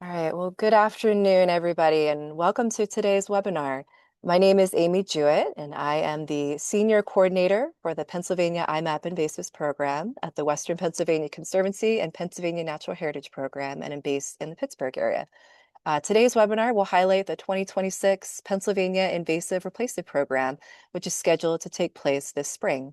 All right, well, good afternoon, everybody, and welcome to today's webinar. My name is Amy Jewett, and I am the Senior Coordinator for the Pennsylvania IMAP Invasives Program at the Western Pennsylvania Conservancy and Pennsylvania Natural Heritage Program, and I'm based in the Pittsburgh area. Today's webinar will highlight the 2026 Pennsylvania Invasive Replace-ive Program, which is scheduled to take place this spring.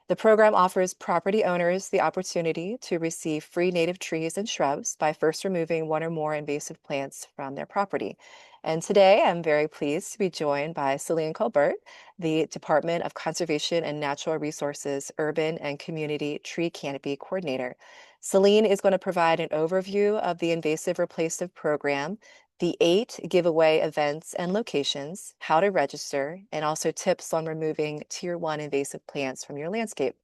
The program offers property owners the opportunity to receive free native trees and shrubs by first removing one or more invasive plants from their property. And today I'm very pleased to be joined by Celine Colbert, the Department of Conservation and Natural Resources Urban and Community Tree Canopy Coordinator. Celine is going to provide an overview of the Invasive Replace-ive Program, the 8 giveaway events and locations, how to register, and also tips on removing Tier 1 invasive plants from your landscape.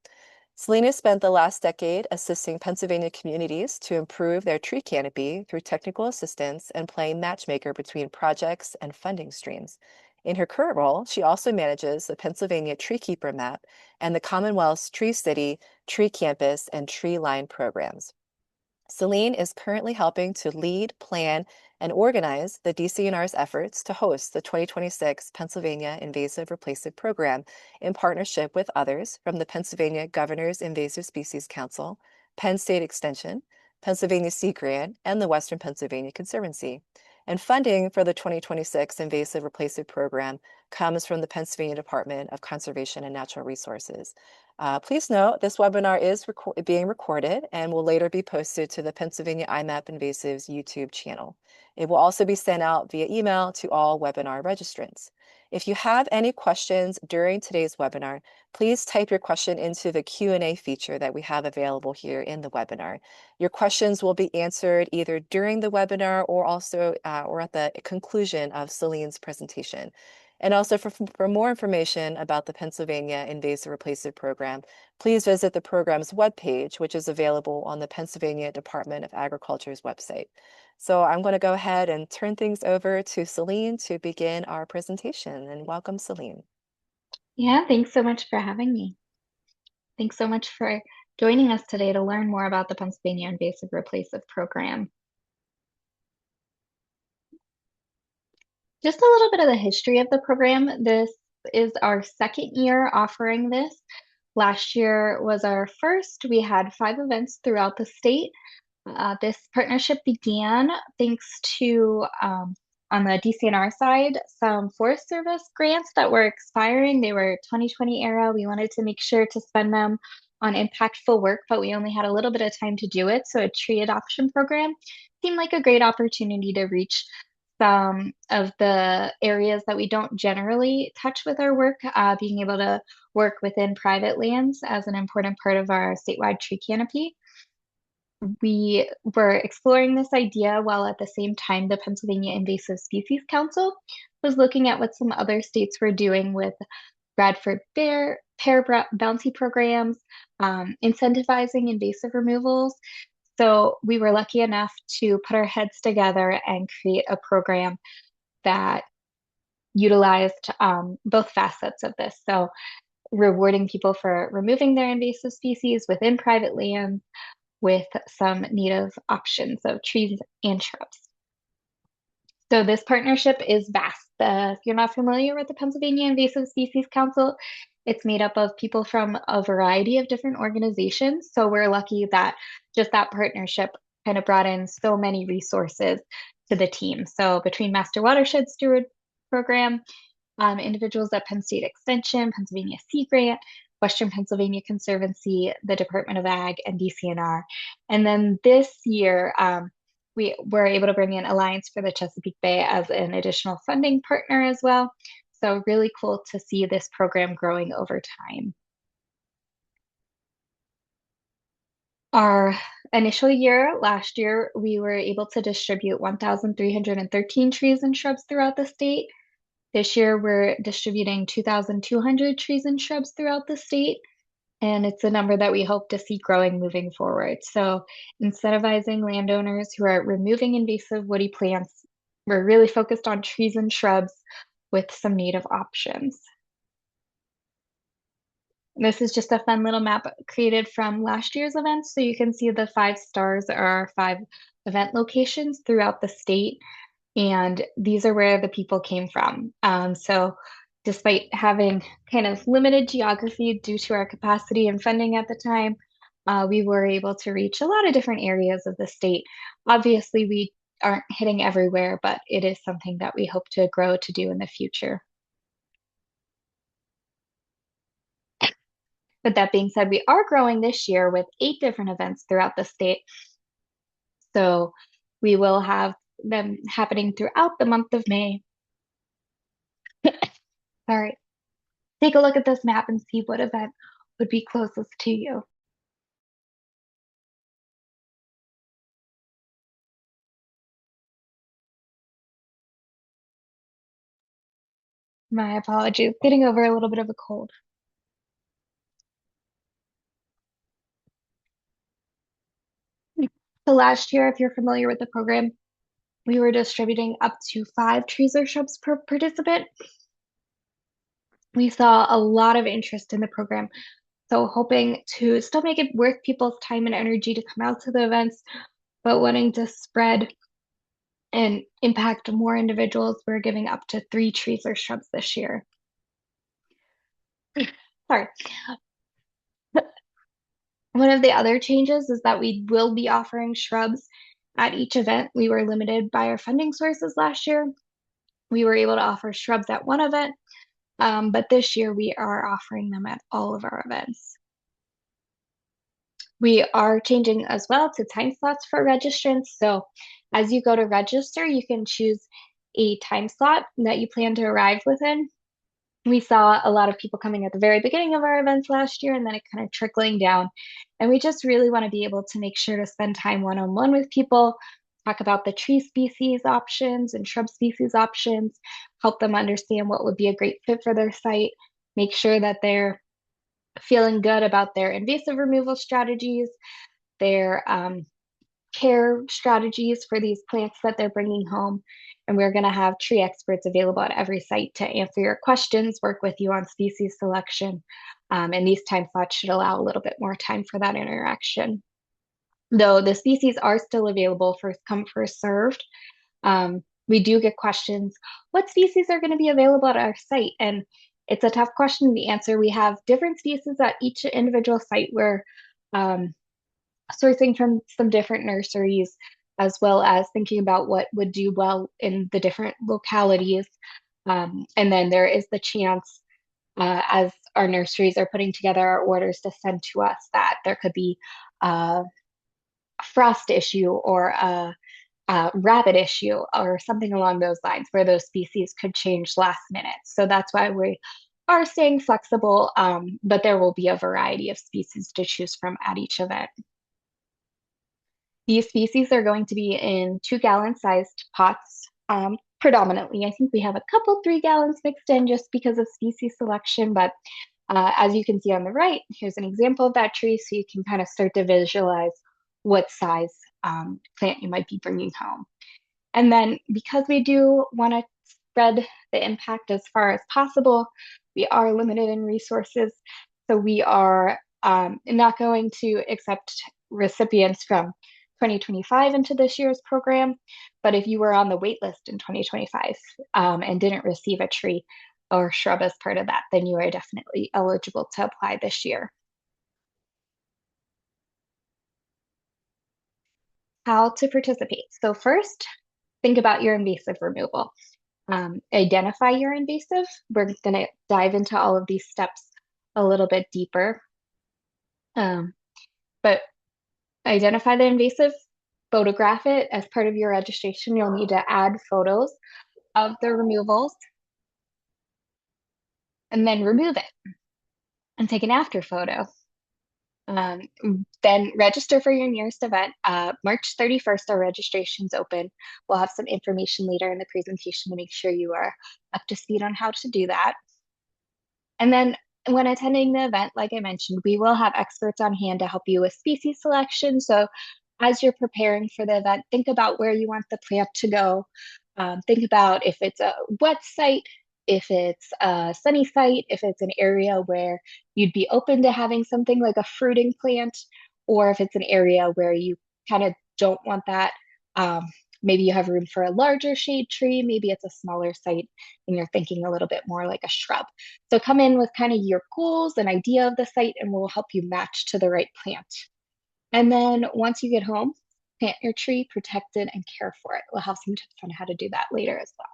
Selena spent the last decade assisting Pennsylvania communities to improve their tree canopy through technical assistance and playing matchmaker between projects and funding streams. In her current role, she also manages the Pennsylvania TreeKeeper map and the Commonwealth's Tree City, Tree Campus, and Tree Line programs. Celine is currently helping to lead, plan, and organize the DCNR's efforts to host the 2026 Pennsylvania Invasive Replace-ive Program in partnership with others from the Pennsylvania Governor's Invasive Species Council, Penn State Extension, Pennsylvania Sea Grant, and the Western Pennsylvania Conservancy. And funding for the 2026 Invasive Replace-ive Program comes from the Pennsylvania Department of Conservation and Natural Resources. Please note this webinar is being recorded and will later be posted to the Pennsylvania IMAP Invasives YouTube channel. It will also be sent out via email to all webinar registrants. If you have any questions during today's webinar, please type your question into the Q&A feature that we have available here in the webinar. Your questions will be answered either during the webinar or also or at the conclusion of Celine's presentation. And also for more information about the Pennsylvania Invasive Replace-ive Program, please visit the program's webpage, which is available on the Pennsylvania Department of Agriculture's website. So I'm going to go ahead and turn things over to Celine to begin our presentation. And welcome, Celine. Yeah, thanks so much for having me. Thanks so much for joining us today to learn more about the Pennsylvania Invasive Replace-ive Program. Just a little bit of the history of the program. This is our second year offering this. Last year was our first. We had 5 events throughout the state. This partnership began thanks to, on the DCNR side, some Forest Service grants that were expiring. They were 2020 era. We wanted to make sure to spend them on impactful work, but we only had a little bit of time to do it. So a tree adoption program seemed like a great opportunity to reach some of the areas that we don't generally touch with our work, being able to work within private lands as an important part of our statewide tree canopy. We were exploring this idea while at the same time the Pennsylvania Invasive Species Council was looking at what some other states were doing with Bradford pear bounty programs, incentivizing invasive removals. So we were lucky enough to put our heads together and create a program that utilized both facets of this. So rewarding people for removing their invasive species within private lands with some native options of trees and shrubs. So this partnership is vast. If you're not familiar with the Pennsylvania Invasive Species Council, it's made up of people from a variety of different organizations. So we're lucky that just that partnership kind of brought in so many resources to the team. So between Master Watershed Steward Program, individuals at Penn State Extension, Pennsylvania Sea Grant, Western Pennsylvania Conservancy, the Department of Ag, and DCNR. And then this year, we were able to bring in Alliance for the Chesapeake Bay as an additional funding partner as well. So really cool to see this program growing over time. Our initial year, last year, we were able to distribute 1,313 trees and shrubs throughout the state. This year, we're distributing 2,200 trees and shrubs throughout the state, and it's a number that we hope to see growing moving forward. So incentivizing landowners who are removing invasive woody plants, we're really focused on trees and shrubs with some native options. This is just a fun little map created from last year's events. So you can see the 5 stars are our 5 event locations throughout the state. And these are where the people came from. So despite having kind of limited geography due to our capacity and funding at the time, we were able to reach a lot of different areas of the state. Obviously, we aren't hitting everywhere, but it is something that we hope to grow to do in the future. But that being said, we are growing this year with 8 different events throughout the state. So we will have them happening throughout the month of May. Sorry. Take a look at this map and see what event would be closest to you. My apologies, getting over a little bit of a cold. So last year, if you're familiar with the program, we were distributing up to 5 trees or shrubs per participant. We saw a lot of interest in the program. So hoping to still make it worth people's time and energy to come out to the events, but wanting to spread and impact more individuals, we're giving up to 3 trees or shrubs this year. Sorry. One of the other changes is that we will be offering shrubs at each event. We were limited by our funding sources last year. We were able to offer shrubs at one event, but this year we are offering them at all of our events. We are changing as well to time slots for registrants. So as you go to register, you can choose a time slot that you plan to arrive within. We saw a lot of people coming at the very beginning of our events last year and then it kind of trickling down. And we just really want to be able to make sure to spend time one-on-one with people, talk about the tree species options and shrub species options, help them understand what would be a great fit for their site, make sure that they're feeling good about their invasive removal strategies, their care strategies for these plants that they're bringing home. And we're going to have tree experts available at every site to answer your questions, work with you on species selection. And these time slots should allow a little bit more time for that interaction. Though the species are still available, first come, first served. We do get questions, what species are going to be available at our site? And it's a tough question to answer. We have different species at each individual site. We're sourcing from some different nurseries, as well as thinking about what would do well in the different localities. And then there is the chance, as our nurseries are putting together our orders to send to us, that there could be a frost issue or a rabbit issue or something along those lines where those species could change last minute. So that's why we are staying flexible, but there will be a variety of species to choose from at each event. These species are going to be in 2-gallon sized pots, predominantly. I think we have a couple 3 gallons mixed in just because of species selection, but as you can see on the right, here's an example of that tree, so you can kind of start to visualize what size plant you might be bringing home. And then because we do want to spread the impact as far as possible, we are limited in resources. So we are not going to accept recipients from 2025 into this year's program. But if you were on the wait list in 2025 and didn't receive a tree or shrub as part of that, then you are definitely eligible to apply this year. How to participate. So first, think about your invasive removal. Identify your invasive. We're going to dive into all of these steps a little bit deeper. But identify the invasive, photograph it. As part of your registration, you'll need to add photos of the removals and then remove it and take an after photo. Then register for your nearest event. March 31st, our registration's open. We'll have some information later in the presentation to make sure you are up to speed on how to do that. And then when attending the event, like I mentioned, we will have experts on hand to help you with species selection. So as you're preparing for the event, think about where you want the plant to go. Think about if it's a wet site, if it's a sunny site, if it's an area where you'd be open to having something like a fruiting plant, or if it's an area where you kind of don't want that. Um, Maybe you have room for a larger shade tree, maybe it's a smaller site and you're thinking a little bit more like a shrub. So come in with kind of your goals and idea of the site, and we'll help you match to the right plant. And then once you get home, plant your tree, protect it, and care for it. We'll have some tips on how to do that later as well.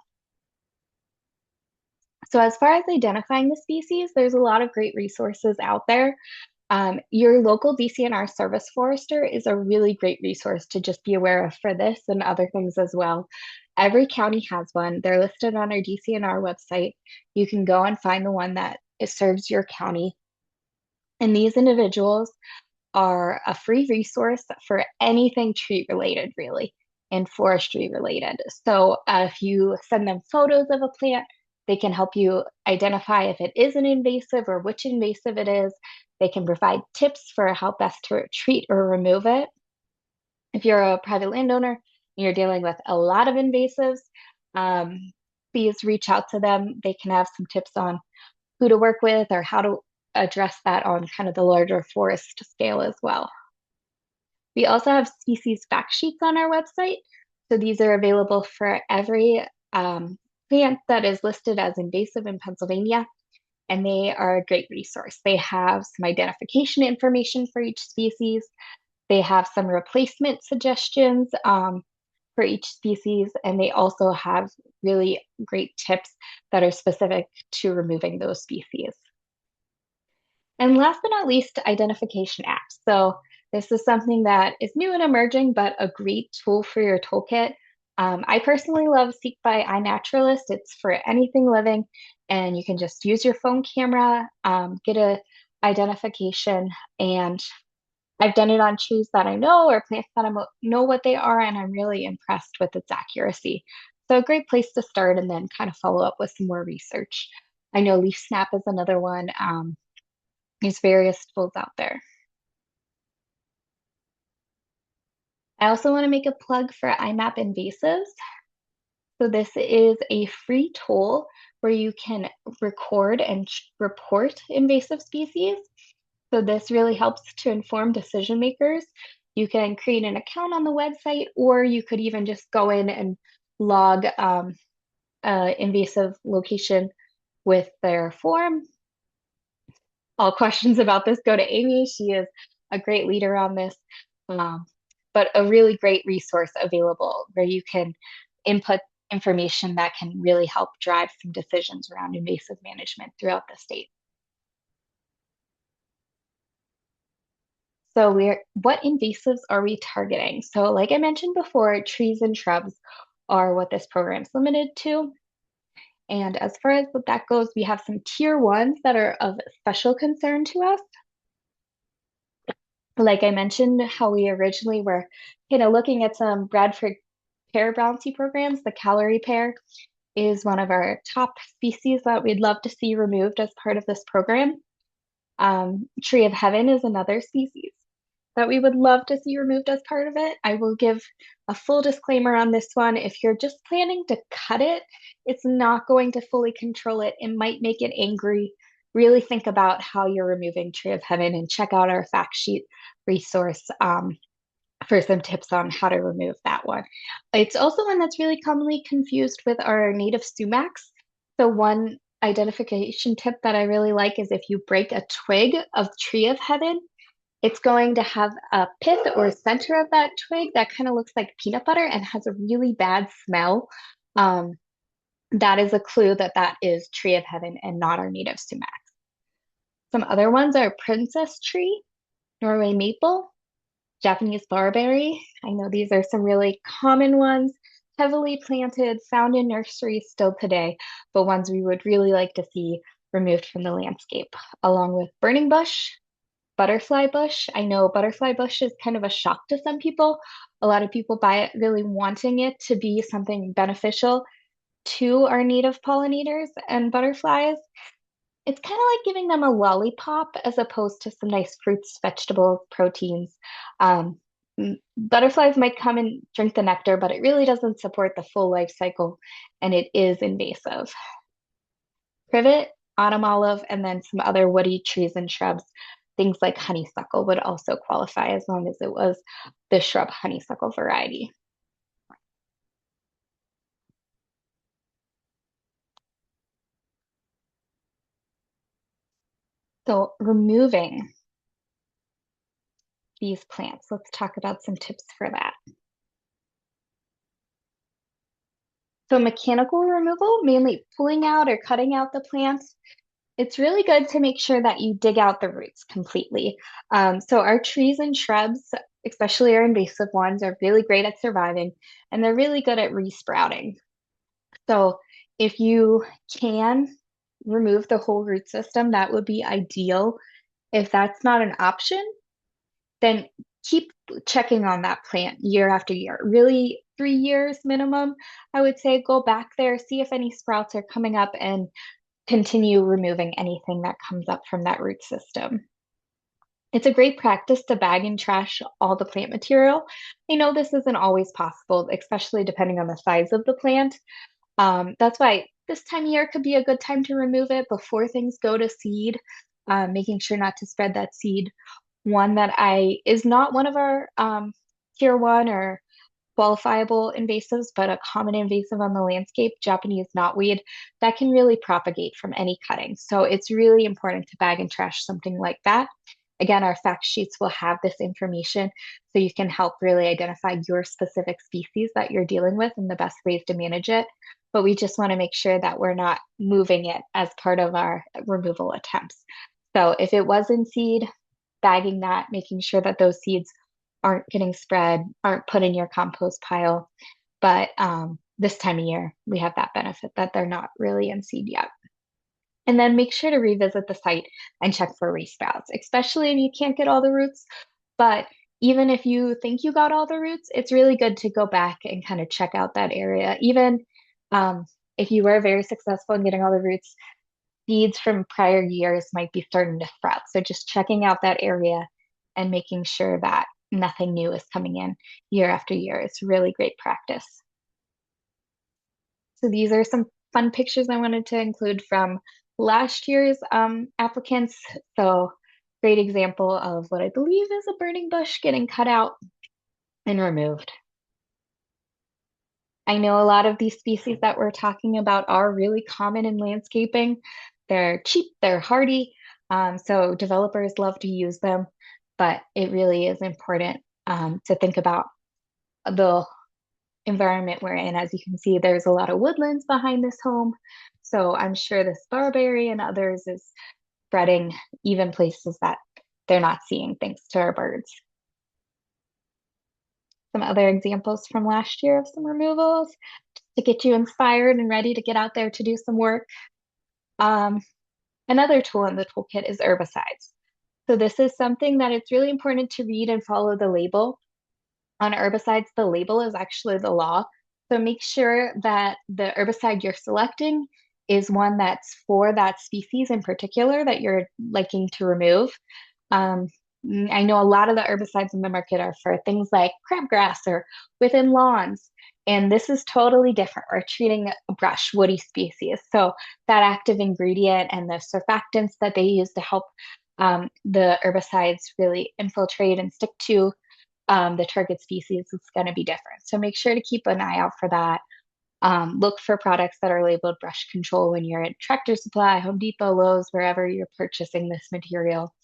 So as far as identifying the species, there's a lot of great resources out there. Your local DCNR service forester is a really great resource to just be aware of for this and other things as well. Every county has one. They're listed on our DCNR website. You can go and find the one that serves your county. And these individuals are a free resource for anything tree related, really, and forestry related. So if you send them photos of a plant, they can help you identify if it is an invasive or which invasive it is. They can provide tips for how best to treat or remove it. If you're a private landowner and you're dealing with a lot of invasives, um, please reach out to them. They can have some tips on who to work with or how to address that on kind of the larger forest scale as well. We also have species fact sheets on our website. So these are available for every plant that is listed as invasive in Pennsylvania, and they are a great resource. They have some identification information for each species. They have some replacement suggestions for each species, and they also have really great tips that are specific to removing those species. And last but not least, identification apps. So this is something that is new and emerging, but a great tool for your toolkit. I personally love Seek by iNaturalist. It's for anything living, and you can just use your phone camera, get a identification, and I've done it on trees that I know or plants that I know what they are, and I'm really impressed with its accuracy. So a great place to start and then kind of follow up with some more research. I know Leaf Snap is another one. There's various tools out there. I also want to make a plug for IMAP Invasives. So this is a free tool where you can record and report invasive species. So this really helps to inform decision makers. You can create an account on the website, or you could even just go in and log invasive location with their form. All questions about this, go to Amy. She is a great leader on this, um, but a really great resource available where you can input information that can really help drive some decisions around invasive management throughout the state. So what invasives are we targeting? So like I mentioned before, trees and shrubs are what this program is limited to. And as far as what that goes, we have some tier ones that are of special concern to us. Like I mentioned, how we originally were looking at some Bradford pear bounty programs. The calorie pear is one of our top species that we'd love to see removed as part of this program. Tree of Heaven is another species that we would love to see removed as part of it. I will give a full disclaimer on this one. If you're just planning to cut it, it's not going to fully control it. It might make it angry. Really think about how you're removing Tree of Heaven and check out our fact sheet resource for some tips on how to remove that one. It's also one that's really commonly confused with our native sumacs. So one identification tip that I really like is if you break a twig of Tree of Heaven, it's going to have a pith or center of that twig that kind of looks like peanut butter and has a really bad smell. That is a clue that that is Tree of Heaven and not our native sumac. Some other ones are princess tree, Norway maple, Japanese barberry. I know these are some really common ones, heavily planted, found in nurseries still today, but ones we would really like to see removed from the landscape, along with burning bush, butterfly bush. I know butterfly bush is kind of a shock to some people. A lot of people buy it really wanting it to be something beneficial to our native pollinators and butterflies. It's kind of like giving them a lollipop as opposed to some nice fruits, vegetables, proteins. Butterflies might come and drink the nectar, but it really doesn't support the full life cycle, and it is invasive. privet, autumn olive, and then some other woody trees and shrubs. Things like honeysuckle would also qualify as long as it was the shrub honeysuckle variety. So removing these plants, let's talk about some tips for that. So mechanical removal, mainly pulling out or cutting out the plants, it's really good to make sure that you dig out the roots completely. So our trees and shrubs, especially our invasive ones, are really great at surviving and they're really good at resprouting. So if you can remove the whole root system, that would be ideal. If that's not an option, then keep checking on that plant year after year. Really, 3 years minimum, I would say go back there, see if any sprouts are coming up, and continue removing anything that comes up from that root system. It's a great practice to bag and trash all the plant material. I know this isn't always possible, especially depending on the size of the plant. That's why this time of year could be a good time to remove it before things go to seed, making sure not to spread that seed. One that I is not one of our tier one or qualifiable invasives, but a common invasive on the landscape, Japanese knotweed, that can really propagate from any cutting. So it's really important to bag and trash something like that. Again, our fact sheets will have this information so you can help really identify your specific species that you're dealing with and the best ways to manage it. But we just want to make sure that we're not moving it as part of our removal attempts. So if it was in seed, bagging that, making sure that those seeds aren't getting spread, aren't put in your compost pile. But this time of year, we have that benefit that they're not really in seed yet. And then make sure to revisit the site and check for resprouts, especially if you can't get all the roots. But even if you think you got all the roots, it's really good to go back and kind of check out that area. Even if you were very successful in getting all the roots, seeds from prior years might be starting to sprout. So just checking out that area and making sure that nothing new is coming in year after year is really great practice. So these are some fun pictures I wanted to include from last year's applicants. So great example of what I believe is a burning bush getting cut out and removed. I know a lot of these species that we're talking about are really common in landscaping. They're cheap, they're hardy, so developers love to use them, but it really is important to think about the environment we're in. As you can see, there's a lot of woodlands behind this home, so I'm sure this barberry and others is spreading even places that they're not seeing thanks to our birds. Some other examples from last year of some removals to get you inspired and ready to get out there to do some work. Um, Another tool in the toolkit is herbicides. So this is something that it's really important to read and follow the label. On herbicides, the label is actually the law. So make sure that the herbicide you're selecting is one that's for that species in particular that you're liking to remove. Um, I know a lot of the herbicides in the market are for things like crabgrass or within lawns. And this is totally different. We're treating a brush, woody species. So that active ingredient and the surfactants that they use to help the herbicides really infiltrate and stick to the target species is going to be different. So make sure to keep an eye out for that. Look for products that are labeled brush control when you're at Tractor Supply, Home Depot, Lowe's, wherever you're purchasing this material.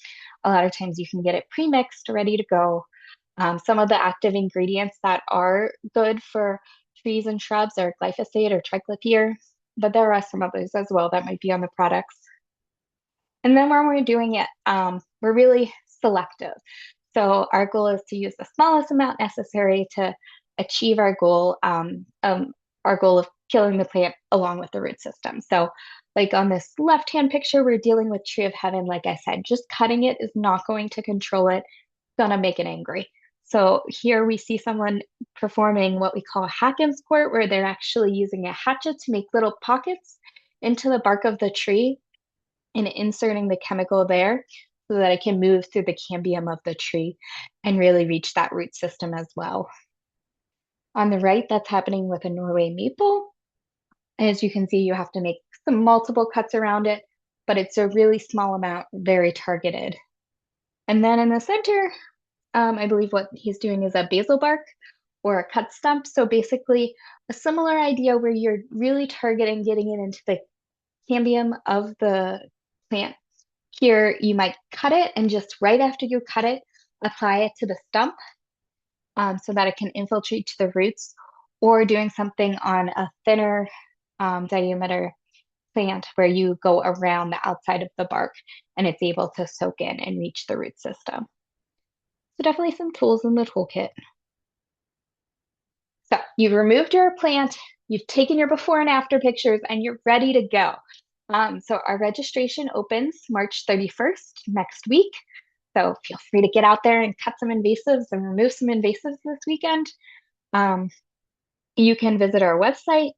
A lot of times you can get it pre-mixed, ready to go. Some of the active ingredients that are good for trees and shrubs are glyphosate or triclopyr, but there are some others as well that might be on the products. And then when we're doing it, we're really selective. So our goal is to use the smallest amount necessary to achieve our goal of killing the plant along with the root system. So like on this left-hand picture, we're dealing with Tree of Heaven. Like I said, just cutting it is not going to control it. It's gonna make it angry. So here we see someone performing what we call a hack and squirt, where they're actually using a hatchet to make little pockets into the bark of the tree and inserting the chemical there so that it can move through the cambium of the tree and really reach that root system as well. On the right, that's happening with a Norway maple. As you can see, you have to make some multiple cuts around it, but it's a really small amount, very targeted. And then in the center, I believe what he's doing is a basil bark or a cut stump. So basically a similar idea where you're really targeting getting it into the cambium of the plant. Here, you might cut it and just right after you cut it, apply it to the stump so that it can infiltrate to the roots, or doing something on a thinner diameter plant where you go around the outside of the bark and it's able to soak in and reach the root system. So definitely some tools in the toolkit. So you've removed your plant, you've taken your before and after pictures, and you're ready to go. So our registration opens March 31st next week. So feel free to get out there and cut some invasives and remove some invasives this weekend. You can visit our website.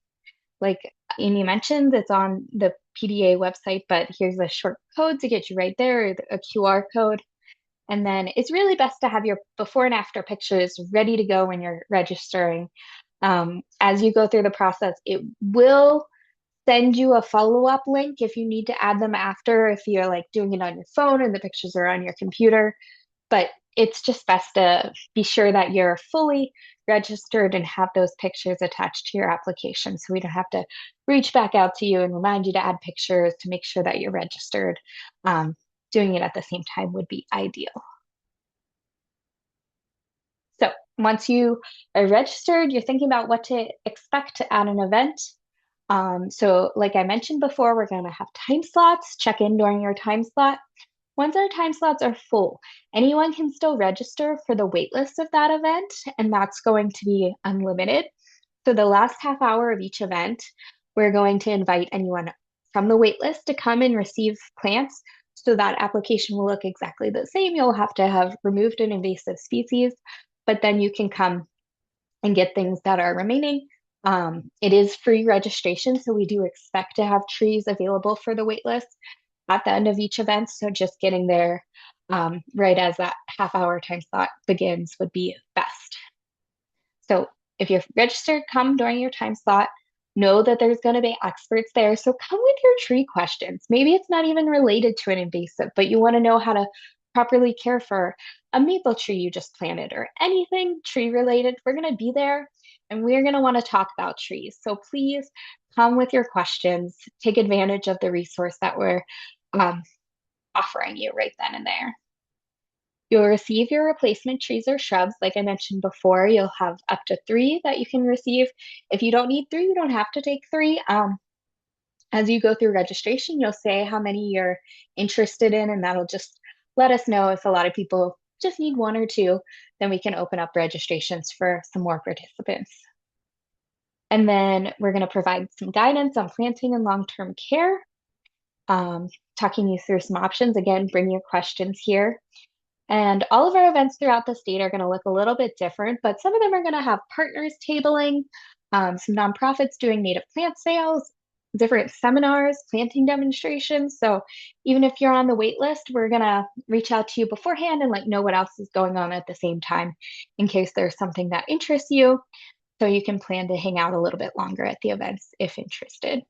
Like Amy mentioned, it's on the PDA website, but here's a short code to get you right there, a QR code. And then it's really best to have your before and after pictures ready to go when you're registering. As you go through the process, it will send you a follow-up link if you need to add them after, if you're like doing it on your phone and the pictures are on your computer. But it's just best to be sure that you're fully registered and have those pictures attached to your application so we don't have to reach back out to you and remind you to add pictures to make sure that you're registered. Doing it at the same time would be ideal. So once you are registered, you're thinking about what to expect at an event. So like I mentioned before, we're going to have time slots. Check in during your time slot. Once our time slots are full, anyone can still register for the wait list of that event, and that's going to be unlimited. So the last half hour of each event, we're going to invite anyone from the wait list to come and receive plants. So that application will look exactly the same. You'll have to have removed an invasive species, but then you can come and get things that are remaining. It is free registration, so we do expect to have trees available for the wait list at the end of each event. So just getting there right as that half hour time slot begins would be best. So if you're registered, come during your time slot. Know that there's going to be experts there. So come with your tree questions. Maybe it's not even related to an invasive, but you want to know how to properly care for a maple tree you just planted or anything tree related. We're going to be there and we're going to want to talk about trees. So please come with your questions. Take advantage of the resource that we're offering you right then and there. You'll receive your replacement trees or shrubs. Like I mentioned before, you'll have up to 3 that you can receive. If you don't need 3, you don't have to take 3. As you go through registration, you'll say how many you're interested in, and that'll just let us know if a lot of people just need 1 or 2, then we can open up registrations for some more participants. And then we're going to provide some guidance on planting and long-term care, talking you through some options. Again, bring your questions here. And all of our events throughout the state are going to look a little bit different, but some of them are going to have partners tabling, some nonprofits doing native plant sales, different seminars, planting demonstrations. So even if you're on the wait list, we're going to reach out to you beforehand and know what else is going on at the same time in case there's something that interests you. So you can plan to hang out a little bit longer at the events if interested.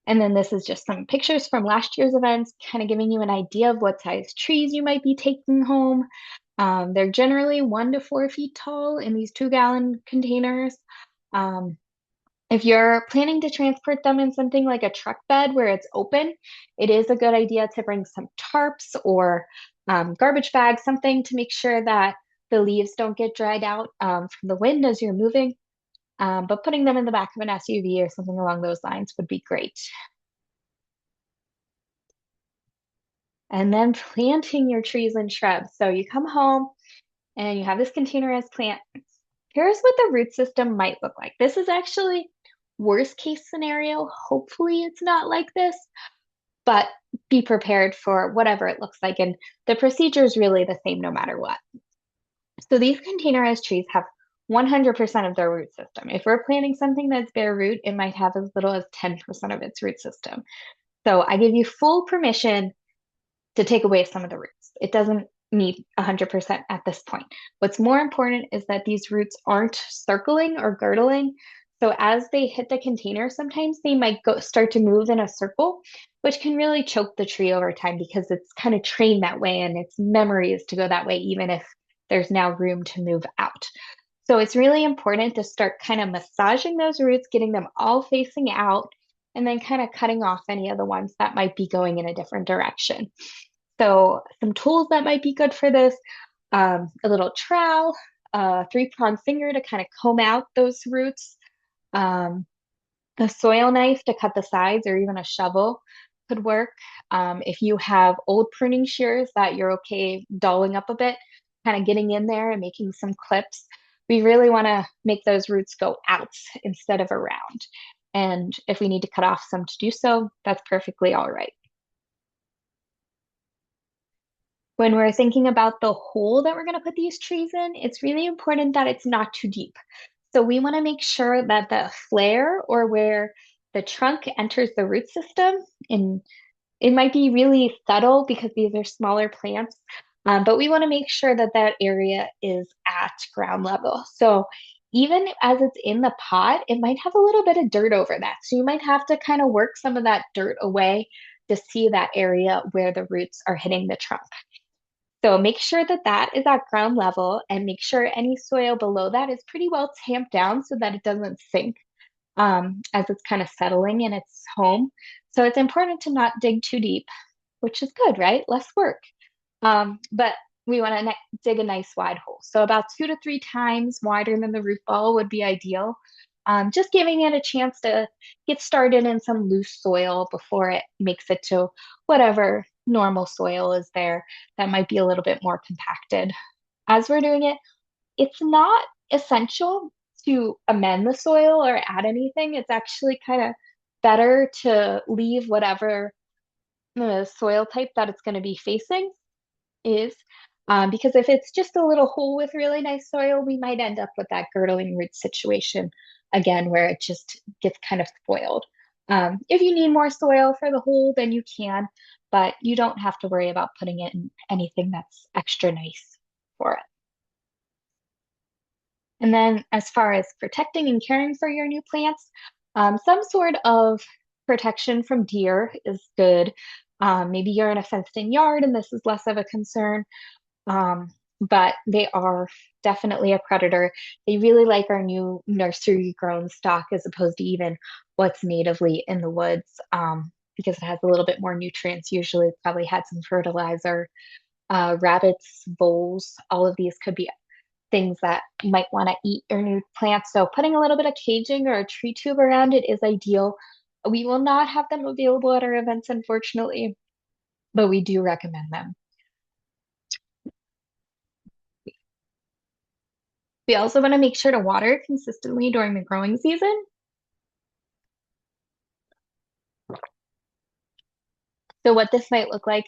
And then this is just some pictures from last year's events, kind of giving you an idea of what size trees you might be taking home. They're generally 1 to 4 feet tall in these 2-gallon containers. If you're planning to transport them in something like a truck bed where it's open, it is a good idea to bring some tarps or garbage bags, something to make sure that the leaves don't get dried out from the wind as you're moving. But putting them in the back of an SUV or something along those lines would be great. And then planting your trees and shrubs. So you come home and you have this container as plants. Here's what the root system might look like. This is actually worst case scenario. Hopefully it's not like this, but be prepared for whatever it looks like. And the procedure is really the same no matter what. So these containerized trees have 100% of their root system. If we're planting something that's bare root, it might have as little as 10% of its root system. So I give you full permission to take away some of the roots. It doesn't need 100% at this point. What's more important is that these roots aren't circling or girdling. So as they hit the container, sometimes they might start to move in a circle, which can really choke the tree over time because it's kind of trained that way and its memory is to go that way, even if there's now room to move out. So it's really important to start kind of massaging those roots, getting them all facing out, and then kind of cutting off any of the ones that might be going in a different direction. So some tools that might be good for this, a little trowel, a three-pronged finger to kind of comb out those roots, um, a soil knife to cut the sides, or even a shovel could work. If you have old pruning shears that you're okay dulling up a bit, kind of getting in there and making some clips, we really want to make those roots go out instead of around. And if we need to cut off some to do so, that's perfectly all right. When we're thinking about the hole that we're going to put these trees in, it's really important that it's not too deep. So we want to make sure that the flare, or where the trunk enters the root system, and it might be really subtle because these are smaller plants, but we want to make sure that that area is at ground level. So even as it's in the pot, it might have a little bit of dirt over that. So you might have to kind of work some of that dirt away to see that area where the roots are hitting the trunk. So make sure that that is at ground level, and make sure any soil below that is pretty well tamped down so that it doesn't sink as it's kind of settling in its home. So it's important to not dig too deep, which is good, right? Less work. But we want to dig a nice wide hole. So about 2 to 3 times wider than the root ball would be ideal. Just giving it a chance to get started in some loose soil before it makes it to whatever normal soil is there that might be a little bit more compacted. As we're doing it, it's not essential to amend the soil or add anything. It's actually kind of better to leave whatever soil type that it's going to be facing is. Because if it's just a little hole with really nice soil, we might end up with that girdling root situation again, where it just gets kind of spoiled. If you need more soil for the hole, then you can, but you don't have to worry about putting it in anything that's extra nice for it. And then as far as protecting and caring for your new plants, some sort of protection from deer is good. Maybe you're in a fenced-in yard and this is less of a concern, but they are definitely a predator. They really like our new nursery grown stock as opposed to even what's natively in the woods, because it has a little bit more nutrients. Usually it's probably had some fertilizer. Rabbits, voles, all of these could be things that might want to eat your new plants. So putting a little bit of caging or a tree tube around it is ideal. We will not have them available at our events, unfortunately, but we do recommend them. We also want to make sure to water consistently during the growing season. So what this might look like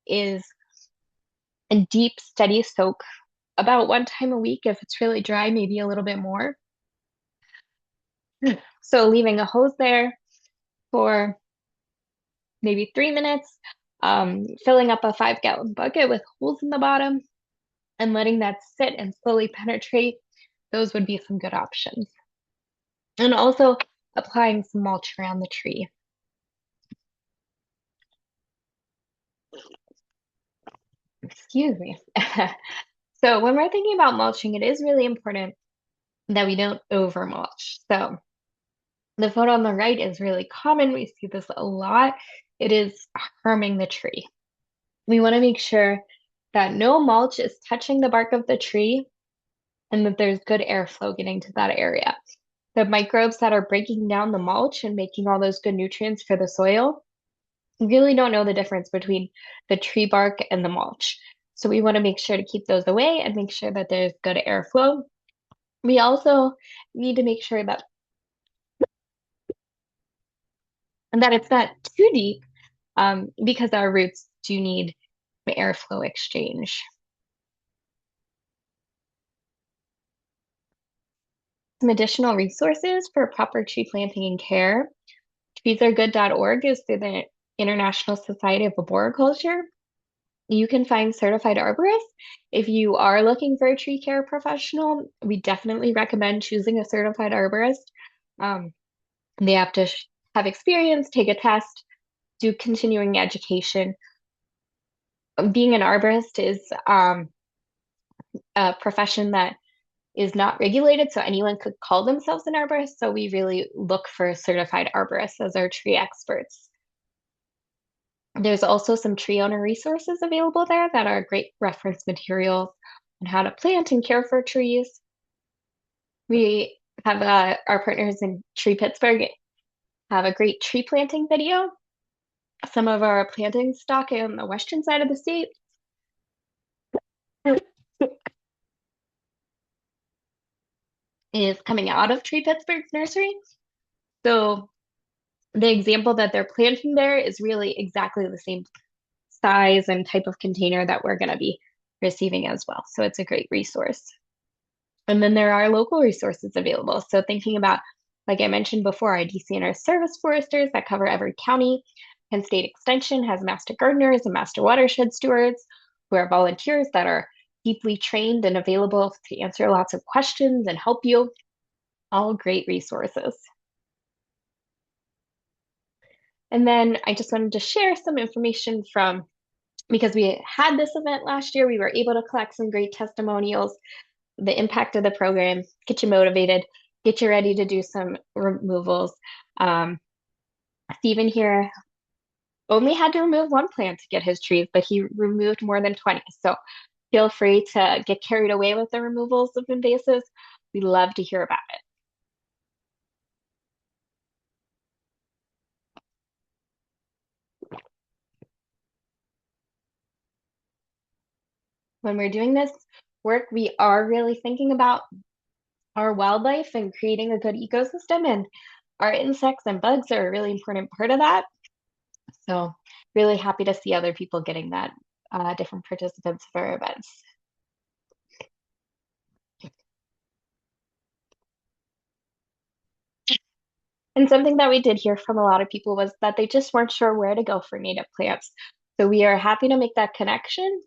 is a deep, steady soak about 1 time a week. If it's really dry, maybe a little bit more. So leaving a hose there for maybe 3 minutes, filling up a 5-gallon bucket with holes in the bottom and letting that sit and slowly penetrate. Those would be some good options. And also applying some mulch around the tree. Excuse me. So when we're thinking about mulching, it is really important that we don't over mulch. So the photo on the right is really common. We see this a lot. It is harming the tree. We want to make sure that no mulch is touching the bark of the tree and that there's good airflow getting to that area. The microbes that are breaking down the mulch and making all those good nutrients for the soil really don't know the difference between the tree bark and the mulch. So we want to make sure to keep those away and make sure that there's good airflow. We also need to make sure that it's not too deep, because our roots do need airflow exchange. Some additional resources for proper tree planting and care. Treesaregood.org is through the International Society of Arboriculture. You can find certified arborists. If you are looking for a tree care professional, we definitely recommend choosing a certified arborist. Um, they have to have experience, take a test, do continuing education. Being an arborist is a profession that is not regulated, so anyone could call themselves an arborist. So we really look for certified arborists as our tree experts. There's also some tree owner resources available there that are great reference materials on how to plant and care for trees. We have our partners in Tree Pittsburgh have a great tree planting video. Some of our planting stock in the western side of the state is coming out of Tree Pittsburgh's nursery. So the example that they're planting there is really exactly the same size and type of container that we're going to be receiving as well. So it's a great resource. And then there are local resources available. So thinking about, like I mentioned before, our DCNR service foresters that cover every county. Penn State Extension has master gardeners and master watershed stewards who are volunteers that are deeply trained and available to answer lots of questions and help you. All great resources. And then I just wanted to share some information from because we had this event last year, we were able to collect some great testimonials, the impact of the program, get you motivated, get you ready to do some removals. Um, Stephen here only had to remove one plant to get his trees, but he removed more than 20. So feel free to get carried away with the removals of invasives. We love to hear about it. When we're doing this work, we are really thinking about our wildlife and creating a good ecosystem, and our insects and bugs are a really important part of that. So really happy to see other people getting that, different participants of our events. And something that we did hear from a lot of people was that they just weren't sure where to go for native plants. So we are happy to make that connection,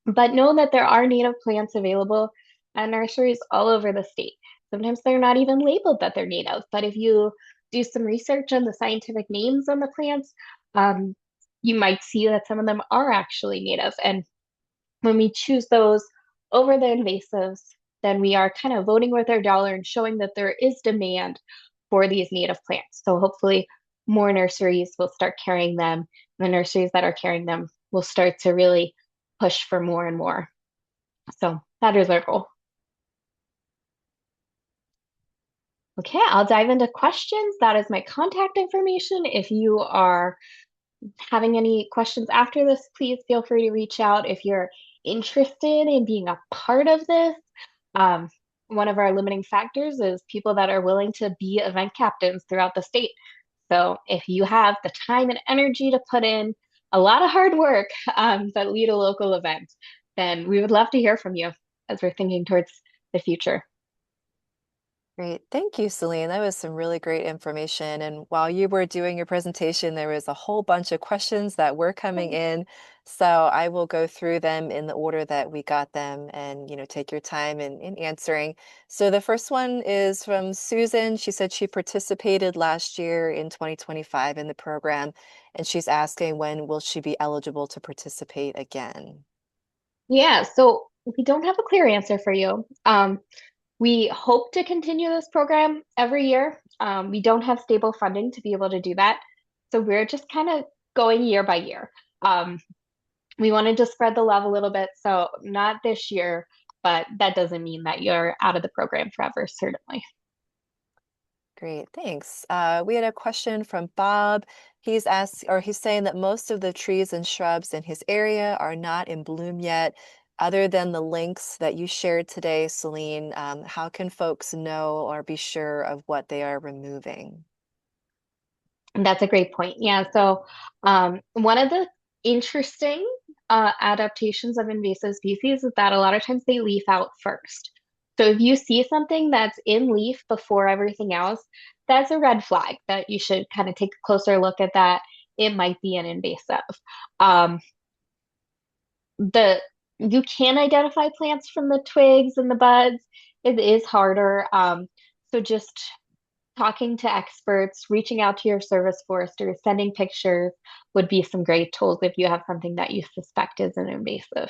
but know that there are native plants available at nurseries all over the state. Sometimes they're not even labeled that they're native, but if you do some research on the scientific names on the plants, um, you might see that some of them are actually native. And when we choose those over the invasives, then we are kind of voting with our dollar and showing that there is demand for these native plants. So hopefully more nurseries will start carrying them. The nurseries that are carrying them will start to really push for more and more. So that is our goal. Okay, I'll dive into questions. That is my contact information. If you are having any questions after this, please feel free to reach out. If you're interested in being a part of this, um, one of our limiting factors is people that are willing to be event captains throughout the state. So if you have the time and energy to put in a lot of hard work, but lead a local event, then we would love to hear from you as we're thinking towards the future. Great. Thank you, Celine. That was some really great information. And while you were doing your presentation, there was a whole bunch of questions that were coming in. So I will go through them in the order that we got them and, take your time in answering. So the first one is from Susan. She said she participated last year in 2025 in the program, and she's asking when will she be eligible to participate again? Yeah, so we don't have a clear answer for you. We hope to continue this program every year. We don't have stable funding to be able to do that. So we're just kind of going year by year. Um, we wanted to spread the love a little bit. So not this year, but that doesn't mean that you're out of the program forever, certainly. Great, thanks. We had a question from Bob. He's asked, or he's saying that most of the trees and shrubs in his area are not in bloom yet. Other than the links that you shared today, Celine, how can folks know or be sure of what they are removing? And that's a great point. Yeah. So, one of the interesting adaptations of invasive species is that a lot of times they leaf out first. So, if you see something that's in leaf before everything else, that's a red flag that you should kind of take a closer look at that. It might be an invasive. Um, the you can identify plants from the twigs and the buds. It is harder. So just talking to experts, reaching out to your service foresters, sending pictures would be some great tools if you have something that you suspect is an invasive.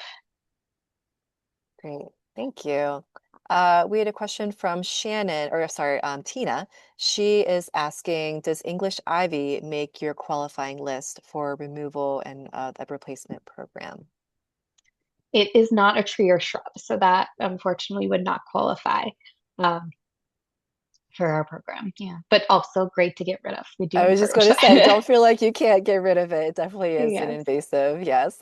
Great. Thank you. We had a question from Shannon, or sorry, Tina. She is asking, does English ivy make your qualifying list for removal and the replacement program? It is not a tree or shrub, so that unfortunately would not qualify um, for our program. Yeah, but also great to get rid of. We do I was just encourage going to say, that. don't feel like you can't get rid of it. It definitely is an Yes. invasive, yes.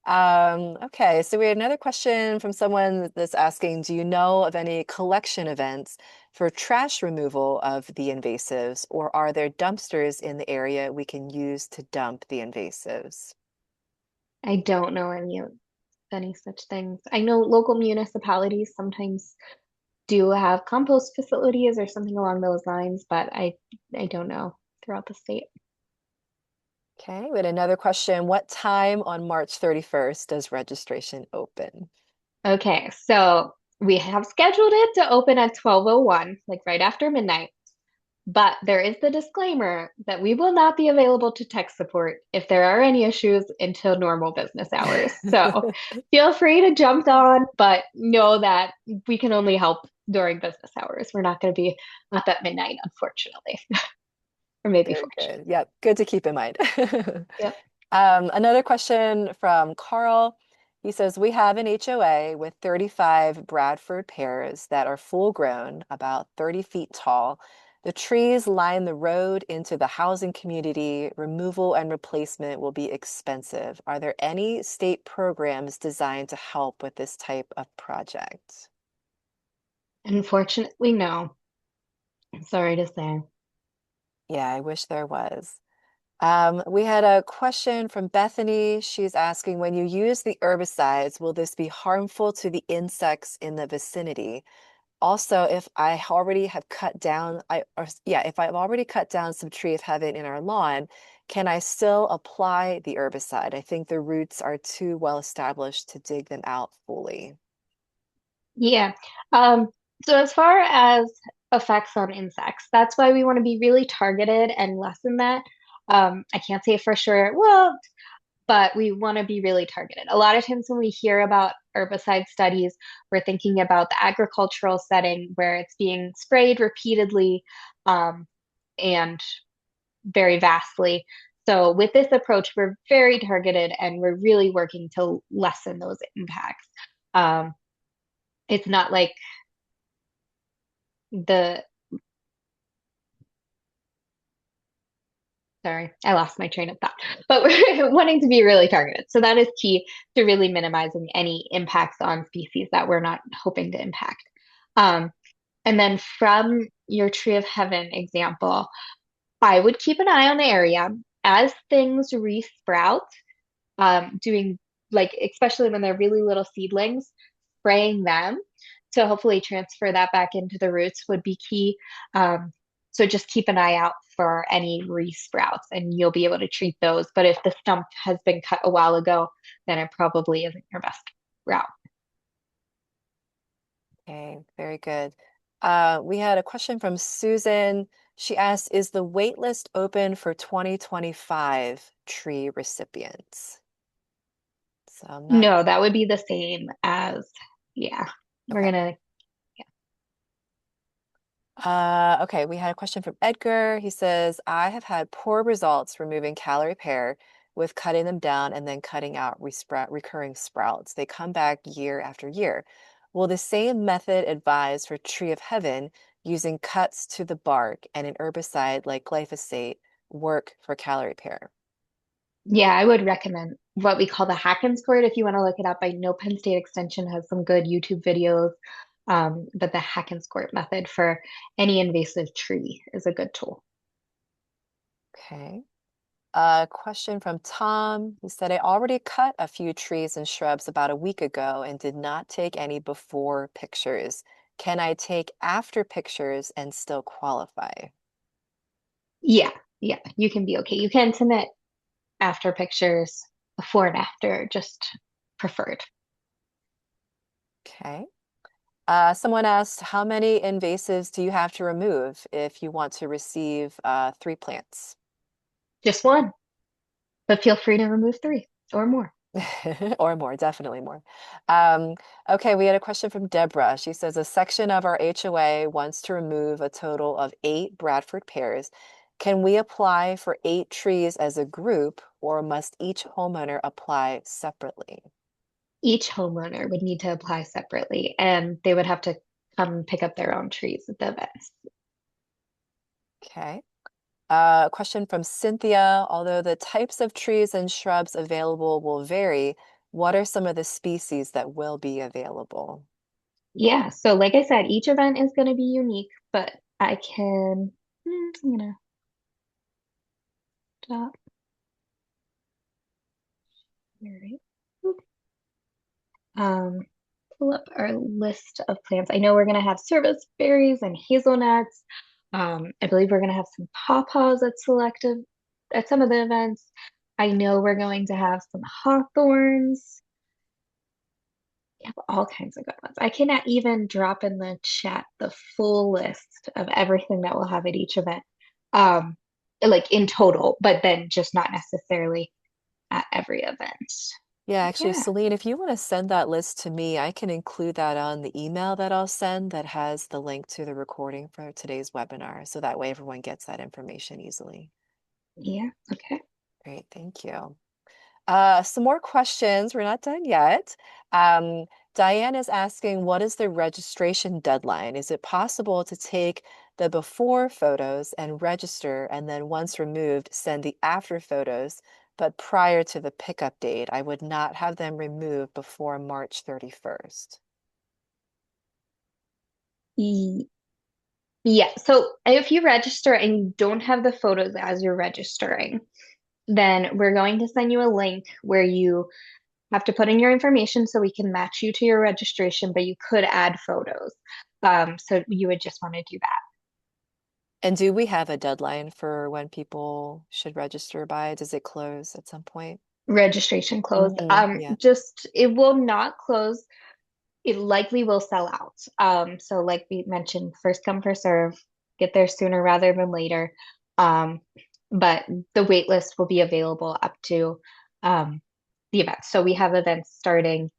Okay, so we had another question from someone that's asking, do you know of any collection events for trash removal of the invasives, or are there dumpsters in the area we can use to dump the invasives? I don't know any such things. I know local municipalities sometimes do have compost facilities or something along those lines, but I don't know throughout the state. Okay, we had another question. What time on March 31st does registration open? Okay, so we have scheduled it to open at 12:01, like right after midnight. But there is the disclaimer that we will not be available to tech support if there are any issues until normal business hours. So feel free to jump on, but know that we can only help during business hours. We're not going to be up at midnight, unfortunately, or maybe Very fortunately. good. Yep, good to keep in mind. Yep. Another question from Carl. He says, we have an HOA with 35 Bradford pears that are full grown, about 30 feet tall. The trees line the road into the housing community. Removal and replacement will be expensive. Are there any state programs designed to help with this type of project? Unfortunately, no. Sorry to say. Yeah, I wish there was. We had a question from Bethany. She's asking, when you use the herbicides, will this be harmful to the insects in the vicinity? Also, if I already have cut down, if I've already cut down some tree of heaven in our lawn, can I still apply the herbicide? I think the roots are too well established to dig them out fully. Yeah. Um, so as far as effects on insects, that's why we want to be really targeted and lessen that. I can't say for sure. Well, but we want to be really targeted. A lot of times when we hear about herbicide studies, we're thinking about the agricultural setting where it's being sprayed repeatedly and very vastly. So with this approach, we're very targeted and we're really working to lessen those impacts. Um, it's not like the sorry, I lost my train of thought. But we're wanting to be really targeted. So that is key to really minimizing any impacts on species that we're not hoping to impact. Um, and then from your tree of heaven example, I would keep an eye on the area as things resprout, doing like, especially when they're really little seedlings, spraying them to hopefully transfer that back into the roots would be key. So just keep an eye out for any resprouts and you'll be able to treat those. But if the stump has been cut a while ago, then it probably isn't your best route. Okay, very good. We had a question from Susan. She asked, is the wait list open for 2025 tree recipients? So I'm not, No, that would be the same as, yeah, we're okay. gonna, Okay, we had a question from Edgar. He says, I have had poor results removing calorie pear with cutting them down and then cutting out recurring sprouts. They come back year after year. Will the same method advised for tree of heaven using cuts to the bark and an herbicide like glyphosate work for calorie pear? yeah, I would recommend what we call the hack and squirt if you want to look it up. I know Penn State Extension has some good YouTube videos, but the hack and squirt method for any invasive tree is a good tool. Okay. A question from Tom. He said, I already cut a few trees and shrubs about a week ago and did not take any before pictures. Can I take after pictures and still qualify? Yeah, yeah, you can be okay. You can submit after pictures before and after, just preferred. Okay. Someone asked, how many invasives do you have to remove if you want to receive 3 plants? Just one, but feel free to remove three or more. Or more, definitely more. Um, okay, we had a question from Deborah. She says a section of our HOA wants to remove a total of 8 Bradford pears. Can we apply for 8 trees as a group, or must each homeowner apply separately? Each homeowner would need to apply separately, and they would have to come pick up their own trees at the events. Okay. Question from Cynthia. Although the types of trees and shrubs available will vary, what are some of the species that will be available? Yeah, so like I said, each event is going to be unique, but I can, I'm gonna stop. All right. Um, pull up our list of plants. I know we're going to have service berries and hazelnuts. I believe we're going to have some pawpaws at some of the events. I know we're going to have some hawthorns. We have all kinds of good ones. I cannot even drop in the chat the full list of everything that we'll have at each event, um, like in total, but then just not necessarily at every event. Yeah, actually, Yeah, Celine, if you want to send that list to me, I can include that on the email that I'll send that has the link to the recording for today's webinar. So that way everyone gets that information easily. yeah, okay. Great, thank you. Some more questions. We're not done yet. Diane is asking, what is the registration deadline? Is it possible to take the before photos and register, and then once removed, send the after photos, but prior to the pickup date? I would not have them removed before March 31st. Yeah, so if you register and you don't have the photos as you're registering, then we're going to send you a link where you have to put in your information so we can match you to your registration, but you could add photos. So you would just want to do that. And do we have a deadline for when people should register by? Does it close at some point? Registration closed. Yeah. Just it will not close. It likely will sell out. So like we mentioned, first come, first serve, get there sooner rather than later. Um, but the wait list will be available up to um, the event. So we have events starting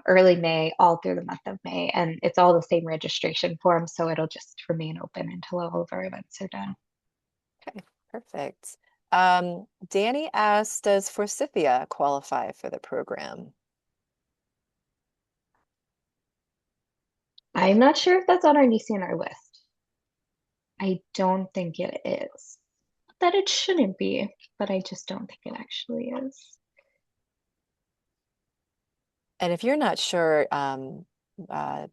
early May, all through the month of May, and it's all the same registration form, so it'll just remain open until all of our events are done. Okay, perfect. Danny asked, does Forsythia qualify for the program? I'm not sure if that's on our DCNR list. I don't think it is. Not that it shouldn't be, but I just don't think it actually is. And if you're not sure,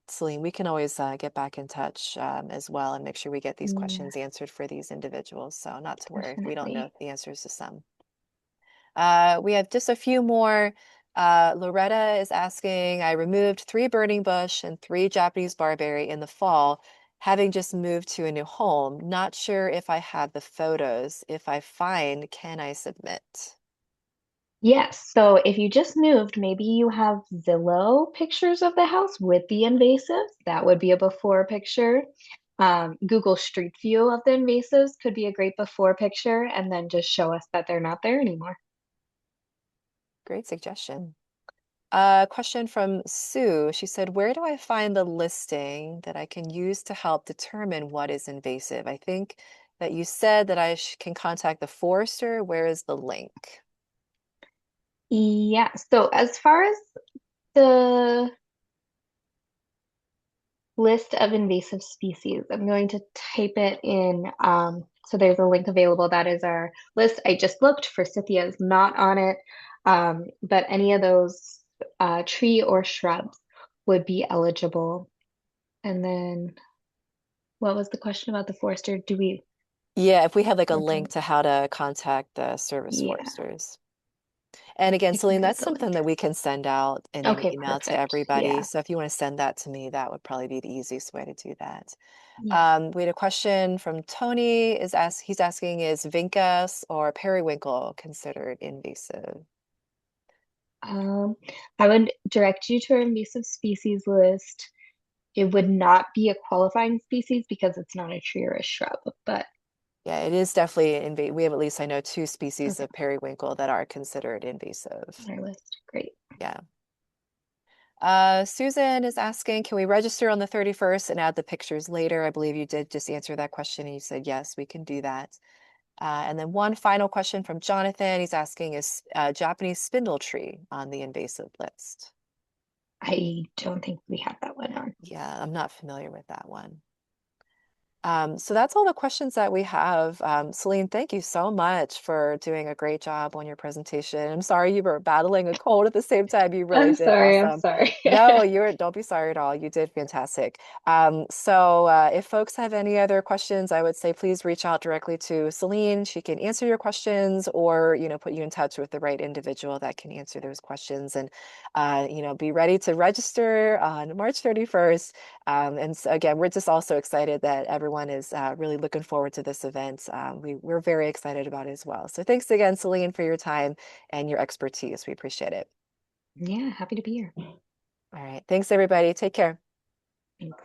Celine, we can always get back in touch as well and make sure we get these Yeah, questions answered for these individuals. So not to worry if we don't know definitely. the answers to some. We have just a few more. Loretta is asking, I removed 3 burning bush and 3 Japanese barberry in the fall, having just moved to a new home. Not sure if I have the photos. If I find, can I submit? Yes, so if you just moved, maybe you have Zillow pictures of the house with the invasives. That would be a before picture. Google Street View of the invasives could be a great before picture, and then just show us that they're not there anymore. Great suggestion. Question from Sue. She said, where do I find the listing that I can use to help determine what is invasive? I think that you said that I can contact the forester. Where is the link? Yeah, so as far as the list of invasive species, I'm going to type it in. So there's a link available. That is our list. I just looked. Forsythia is not on it, but any of those tree or shrubs would be eligible. And then what was the question about the forester? Do we? Yeah, if we have like a I link don't. to how to contact the service Yeah, foresters. And again, I can Celine, type that's the something link. that we can send out in an Okay, email to perfect. everybody. Yeah, So if you want to send that to me, that would probably be the easiest way to do that. yeah. We had a question from Tony he's asking, is Vincus or periwinkle considered invasive? Um, I would direct you to our invasive species list. It would not be a qualifying species because it's not a tree or a shrub, but Yeah, it is definitely invasive. We have at least I know two species okay, of periwinkle that are considered invasive. on our list. Great. Yeah. Susan is asking, can we register on the 31st and add the pictures later? I believe you did just answer that question and you said, yes, we can do that. And then one final question from Jonathan. He's asking, is Japanese spindle tree on the invasive list? I don't think we have that one on. Yeah, I'm not familiar with that one. So that's all the questions that we have. Celine, thank you so much for doing a great job on your presentation. I'm sorry you were battling a cold at the same time. You really I'm did sorry, I'm awesome. sorry. No, don't be sorry at all. You did fantastic. If folks have any other questions, I would say please reach out directly to Celine. She can answer your questions or, put you in touch with the right individual that can answer those questions. And, be ready to register on March 31st. And so again, we're just also excited that everyone is really looking forward to this event. We're very excited about it as well. So thanks again, Celine, for your time and your expertise. We appreciate it. Yeah, happy to be here. All right. Thanks, everybody. Take care. Thanks.